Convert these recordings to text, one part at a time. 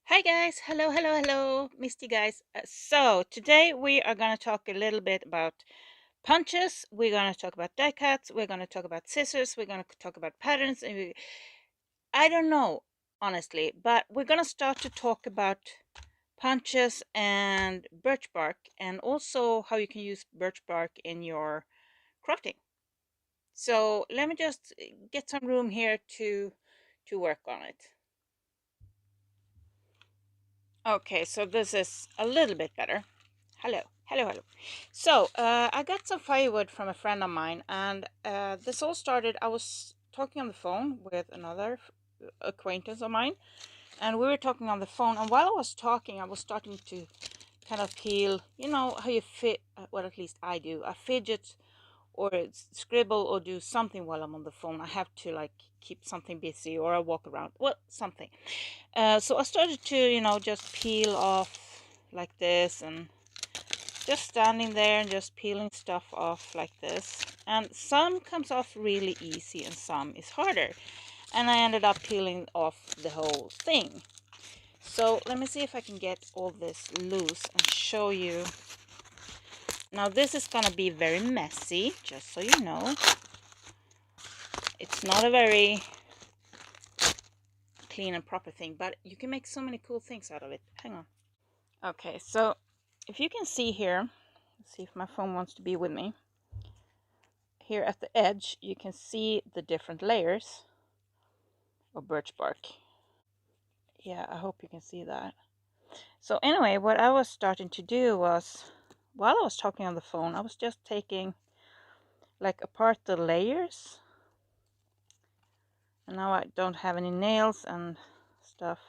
Hi guys, hello, Misty guys. So today we are going to talk a little bit about punches. We're going to talk about die cuts. We're going to talk about scissors. We're going to talk about patterns. I don't know, honestly, but we're going to start to talk about punches and birch bark, and also how you can use birch bark in your crafting. So let me just get some room here to work on it. Okay, so this is a little bit better. Hello. So I got some firewood from a friend of mine, and this all started. I was talking on the phone with another acquaintance of mine, and we were talking on the phone. And while I was talking, I was starting to kind of peel. You know how you fit? Well, at least I do. I fidget or scribble or do something while I'm on the phone. I have to like keep something busy, or I walk around. Well, something. So I started to, just peel off like this, and just standing there and just peeling stuff off like this. And some comes off really easy and some is harder. And I ended up peeling off the whole thing. So let me see if I can get all this loose and show you. Now this is gonna be very messy, just so you know. It's not a very clean and proper thing, but you can make so many cool things out of it. Hang on. Okay, so if you can see here, let's see if my phone wants to be with me. Here at the edge, you can see the different layers of birch bark. Yeah, I hope you can see that. So anyway, what I was starting to do was, while I was talking on the phone, I was just taking like apart the layers. And now I don't have any nails and stuff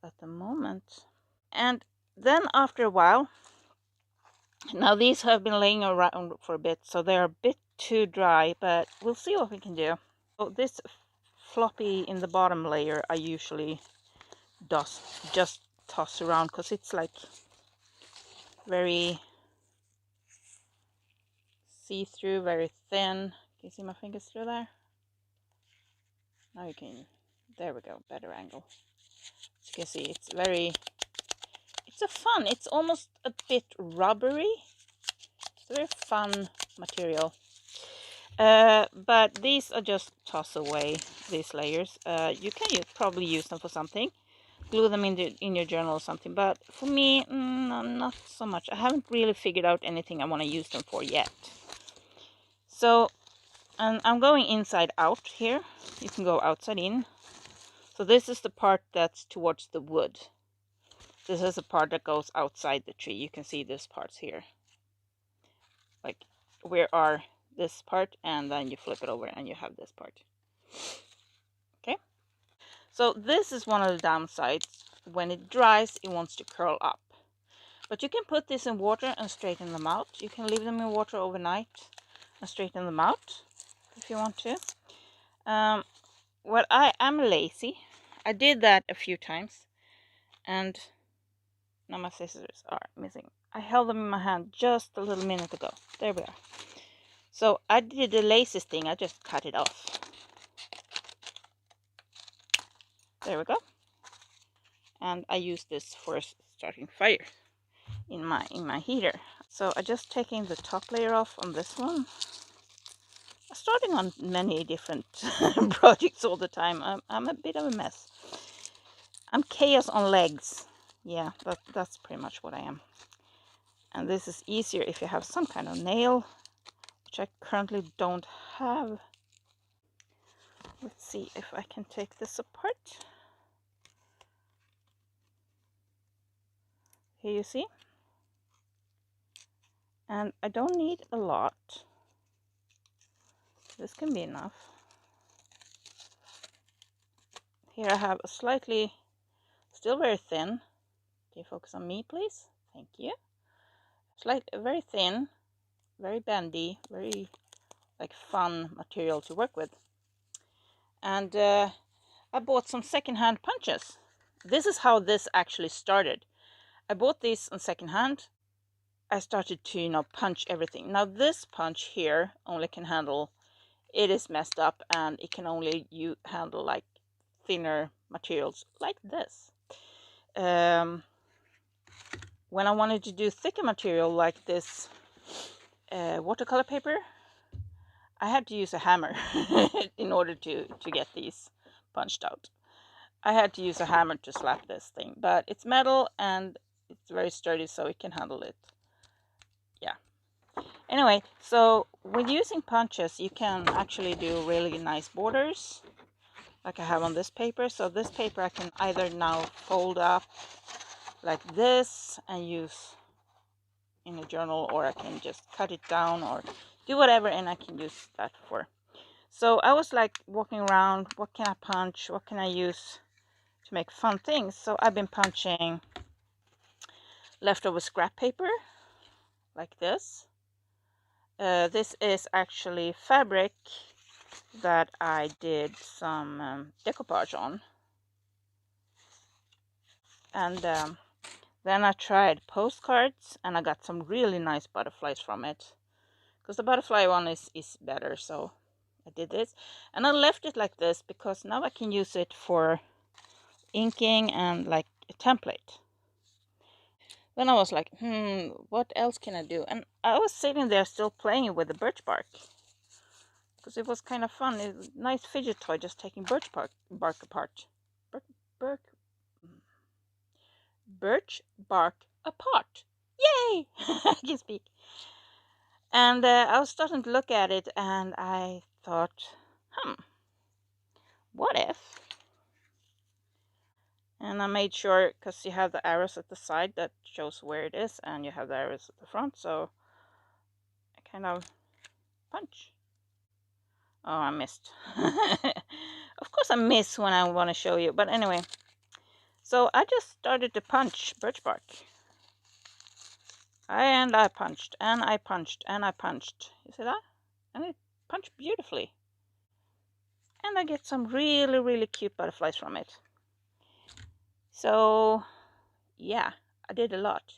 at the moment. And then after a while, now these have been laying around for a bit, so they're a bit too dry, but we'll see what we can do. So this floppy in the bottom layer I usually just toss around because it's like very see-through, very thin. Can you see my fingers through there? Now you can. There we go, better angle. As you can see, it's almost a bit rubbery. It's a very fun material. But these are just toss away, these layers. You can probably use them for something. Glue them in your journal or something. But for me, not so much. I haven't really figured out anything I want to use them for yet. So, and I'm going inside out here. You can go outside in. So this is the part that's towards the wood. This is the part that goes outside the tree. You can see this parts here. Like, where are this part, and then you flip it over and you have this part. Okay, so this is one of the downsides. When it dries, it wants to curl up, but you can put this in water and straighten them out. You can leave them in water overnight and straighten them out if you want to. What I'm lazy. I did that a few times, and now my scissors are missing. I held them in my hand just a little minute ago. There we are. So I did the laziest thing. I just cut it off. There we go. And I use this for starting fire in my heater. So I'm just taking the top layer off on this one. I'm starting on many different projects all the time. I'm a bit of a mess. I'm chaos on legs. Yeah, that's pretty much what I am. And this is easier if you have some kind of nail, which I currently don't have. Let's see if I can take this apart. Here you see. And I don't need a lot. This can be enough. Here I have a slightly, still very thin. Can you focus on me, please? Thank you. Very thin, very bendy, very like fun material to work with. And I bought some secondhand punches. This is how this actually started. I bought these on secondhand. I started to, punch everything. Now this punch here only can handle, it is messed up, and it can only handle like thinner materials like this. when I wanted to do thicker material like this watercolor paper, I had to use a hammer in order to get these punched out. I had to use a hammer to slap this thing, but it's metal and it's very sturdy, so it can handle it. Yeah. Anyway, so with using punches, you can actually do really nice borders, like I have on this paper. So this paper I can either now fold up like this and use in a journal, or I can just cut it down or do whatever, and I can use that for. So I was like walking around, what can I punch, what can I use to make fun things? So I've been punching leftover scrap paper like this. This is actually fabric that I did some decoupage on, and then I tried postcards, and I got some really nice butterflies from it, because the butterfly one is better. So I did this, and I left it like this because now I can use it for inking and like a template. Then I was like, what else can I do? And I was sitting there still playing with the birch bark, because it was kind of fun. It was a nice fidget toy, just taking birch bark apart. Birch bark apart. Yay! I can speak. And I was starting to look at it, and I thought, what if? And I made sure, because you have the arrows at the side that shows where it is, and you have the arrows at the front, so I kind of punch. Oh, I missed. Of course I miss when I want to show you, but anyway. So I just started to punch birch bark. And I punched, and I punched, and I punched. You see that? And it punched beautifully. And I get some really, really cute butterflies from it. So, yeah, I did a lot.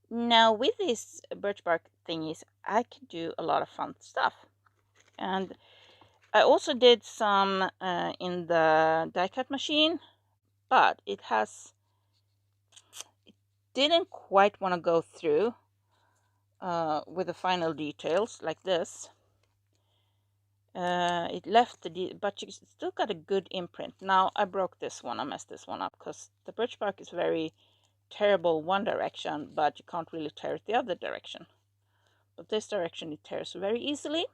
Now, with these birch bark thingies, I could do a lot of fun stuff. And I also did some in the die cut machine, but it didn't quite want to go through with the final details like this. It left but you still got a good imprint. Now I broke this one, I messed this one up, because the birch bark is very tearable one direction, but you can't really tear it the other direction. But this direction it tears very easily.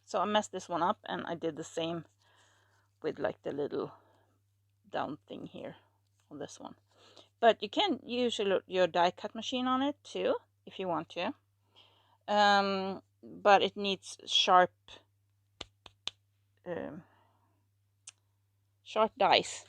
So I messed this one up, and I did the same with like the little down thing here on this one. But you can use your die cut machine on it too, if you want to. But it needs sharp dies.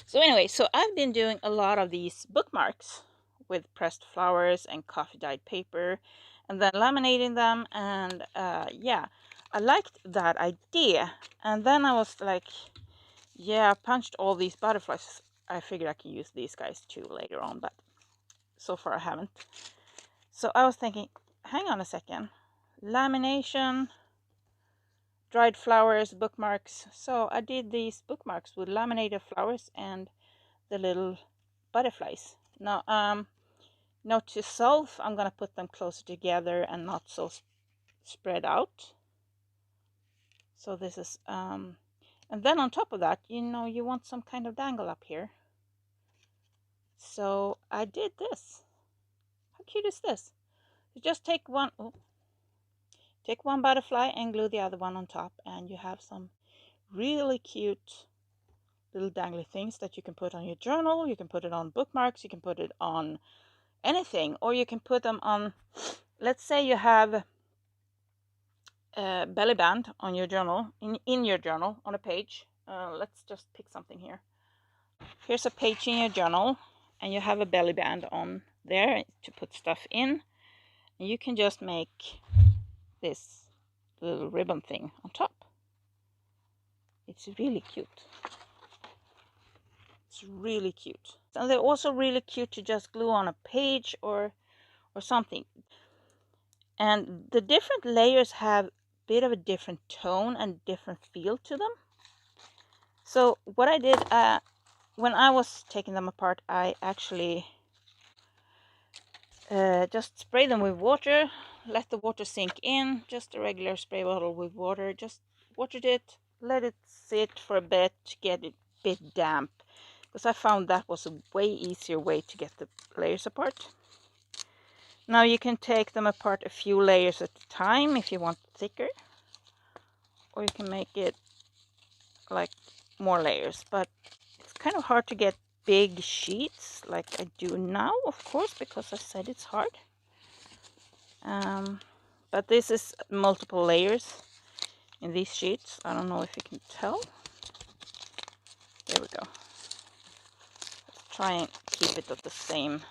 So anyway, so I've been doing a lot of these bookmarks with pressed flowers and coffee dyed paper, and then laminating them, and yeah, I liked that idea. And then I was like, yeah, I punched all these butterflies. I figured I can use these guys too later on, but so far I haven't. So I was thinking, hang on a second, lamination, dried flowers, bookmarks. So I did these bookmarks with laminated flowers and the little butterflies. Now, note to self, I'm gonna put them closer together and not so spread out. So this is, and then on top of that, you want some kind of dangle up here. So I did this. How cute is this? You just take one butterfly and glue the other one on top, and you have some really cute little dangly things that you can put on your journal. You can put it on bookmarks, you can put it on anything, or you can put them on, let's say you have a belly band on your journal, in your journal on a page. Let's just pick something here. Here's a page in your journal, and you have a belly band on there to put stuff in, and you can just make this little ribbon thing on top. It's really cute. It's really cute. And they're also really cute to just glue on a page or something. And the different layers have a bit of a different tone and different feel to them. So what I did, when I was taking them apart, I actually just spray them with water, let the water sink in, just a regular spray bottle with water, just watered it, let it sit for a bit to get it a bit damp, because I found that was a way easier way to get the layers apart. Now you can take them apart a few layers at a time if you want thicker, or you can make it like more layers, but it's kind of hard to get big sheets like I do now, of course, because I said it's hard. But this is multiple layers in these sheets. I don't know if you can tell. There we go. Let's try and keep it at the same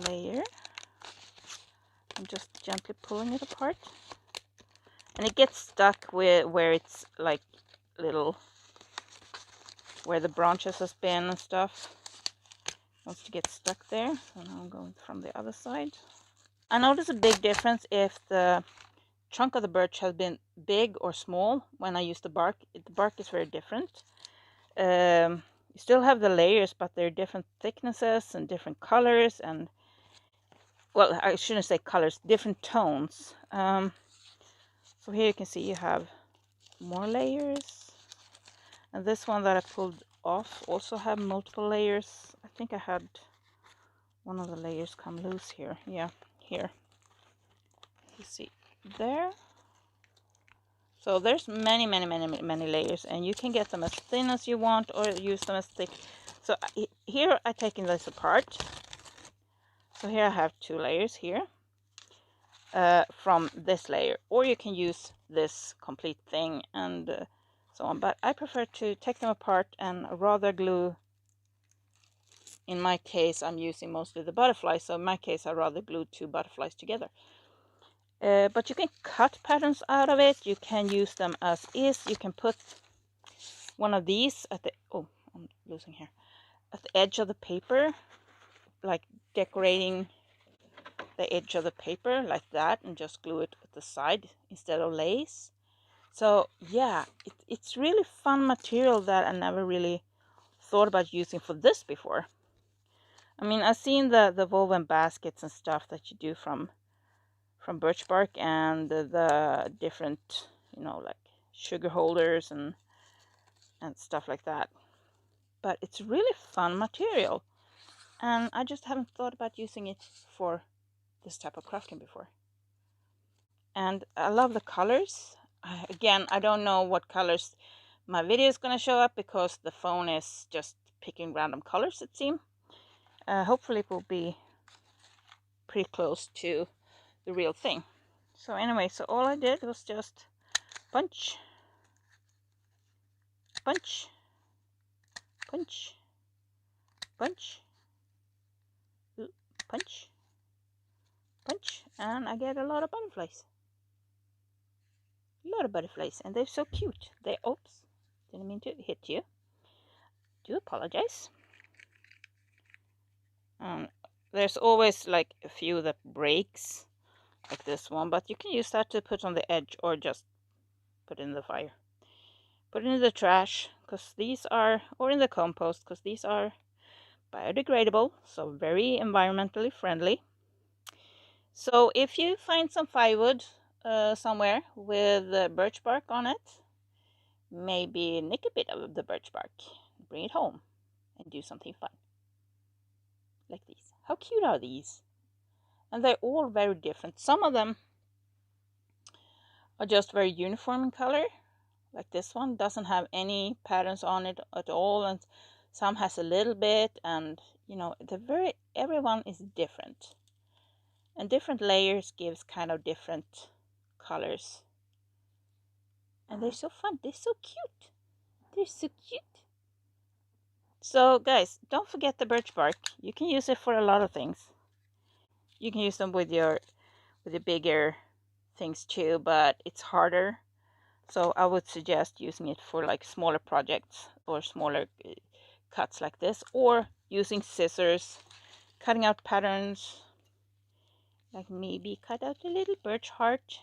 layer. I'm just gently pulling it apart. And it gets stuck with where it's like little, where the branches has been and stuff. Wants to get stuck there. So now I'm going from the other side. I notice a big difference if the trunk of the birch has been big or small when I use the bark. The bark is very different. You still have the layers, but they're different thicknesses and different colors, and well, I shouldn't say colors, different tones. So here you can see you have more layers, and this one that I pulled off also have multiple layers. I think I had one of the layers come loose here. Yeah, here. You see there. So there's many layers, and you can get them as thin as you want or use them as thick. So here I'm taking this apart. So here I have 2 layers here from this layer, or you can use this complete thing and so on. But I prefer to take them apart and rather glue. In my case, I'm using mostly the butterflies, so in my case I rather glue 2 butterflies together. But you can cut patterns out of it. You can use them as is. You can put one of these at the, oh, I'm losing here, at the edge of the paper, like decorating the edge of the paper like that, and just glue it at the side instead of lace. So yeah, it's really fun material that I never really thought about using for this before. I mean, I've seen the woven baskets and stuff that you do from birch bark, and the different, you know, like sugar holders and stuff like that. But it's really fun material, and I just haven't thought about using it for this type of crafting before. And I love the colors. Again, I don't know what colors my video is going to show up because the phone is just picking random colors, it seems. Hopefully it will be pretty close to the real thing. So anyway, so all I did was just punch, punch, punch, punch, punch, punch, and I get a lot of butterflies. A lot of butterflies, and they're so cute. They, oops, didn't mean to hit you. Do apologize. There's always like a few that breaks, like this one, but you can use that to put on the edge or just put in the fire. Put it in the trash, because these are, or in the compost, because these are biodegradable, so very environmentally friendly. So if you find some firewood somewhere with birch bark on it, maybe nick a bit of the birch bark, bring it home, and do something fun. Like these. How cute are these? And they're all very different. Some of them are just very uniform in color, like this one doesn't have any patterns on it at all, and some has a little bit, and you know, everyone is different, and different layers gives kind of different colors, and they're so fun. They're so cute. They're so cute. So guys, don't forget the birch bark. You can use it for a lot of things. You can use them with your bigger things too, but it's harder. So I would suggest using it for like smaller projects or smaller cuts like this, or using scissors, cutting out patterns, like maybe cut out a little birch heart.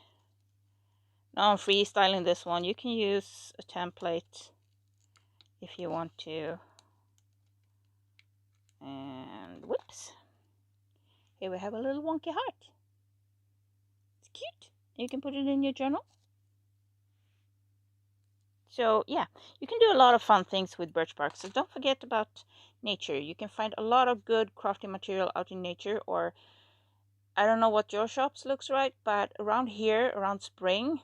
Now I'm freestyling this one. You can use a template if you want to. And whoops, here we have a little wonky heart. It's cute. You can put it in your journal. So yeah, you can do a lot of fun things with birch bark. So don't forget about nature. You can find a lot of good crafting material out in nature. Or I don't know what your shops looks like, but around here, around spring,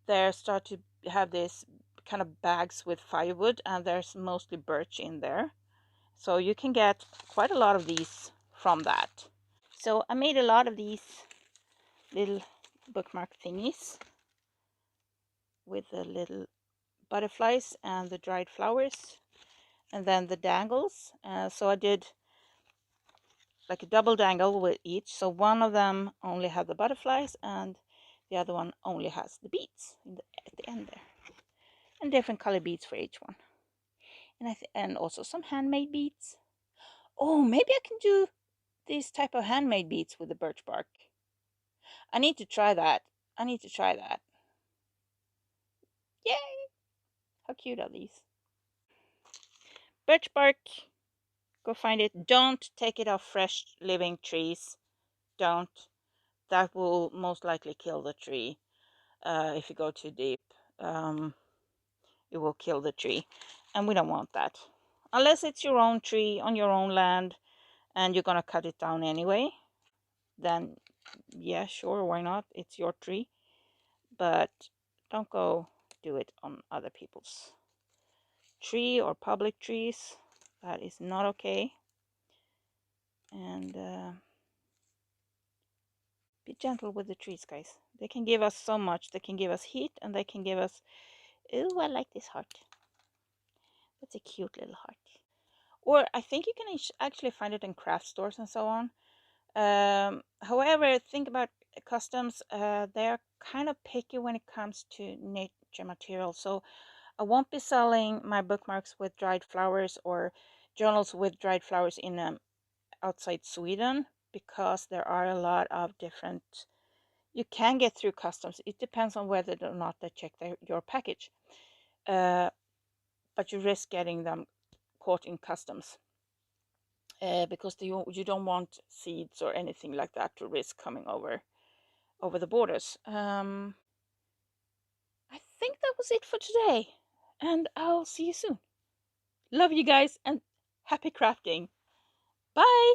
they start to have this kind of bags with firewood, and there's mostly birch in there. So you can get quite a lot of these from that. So I made a lot of these little bookmark thingies with the little butterflies and the dried flowers, and then the dangles. So I did like a double dangle with each. So one of them only had the butterflies and the other one only has the beads at the end there. And different color beads for each one. And also some handmade beads. Oh, maybe I can do this type of handmade beads with the birch bark. I need to try that. Yay! How cute are these? Birch bark. Go find it. Don't take it off fresh living trees. Don't. That will most likely kill the tree. If you go too deep, it will kill the tree. And we don't want that. Unless it's your own tree on your own land and you're going to cut it down anyway. Then, yeah, sure, why not? It's your tree. But don't go do it on other people's tree or public trees. That is not okay. And be gentle with the trees, guys. They can give us so much. They can give us heat, and they can give us... Ooh, I like this heart. That's a cute little heart. Or I think you can actually find it in craft stores and so on. However, think about customs. They're kind of picky when it comes to nature material. So I won't be selling my bookmarks with dried flowers or journals with dried flowers in outside Sweden, because there are a lot of different... You can get through customs. It depends on whether or not they check your package. But you risk getting them caught in customs. Because you don't want seeds or anything like that to risk coming over the borders. I think that was it for today, and I'll see you soon. Love you guys, and happy crafting. Bye!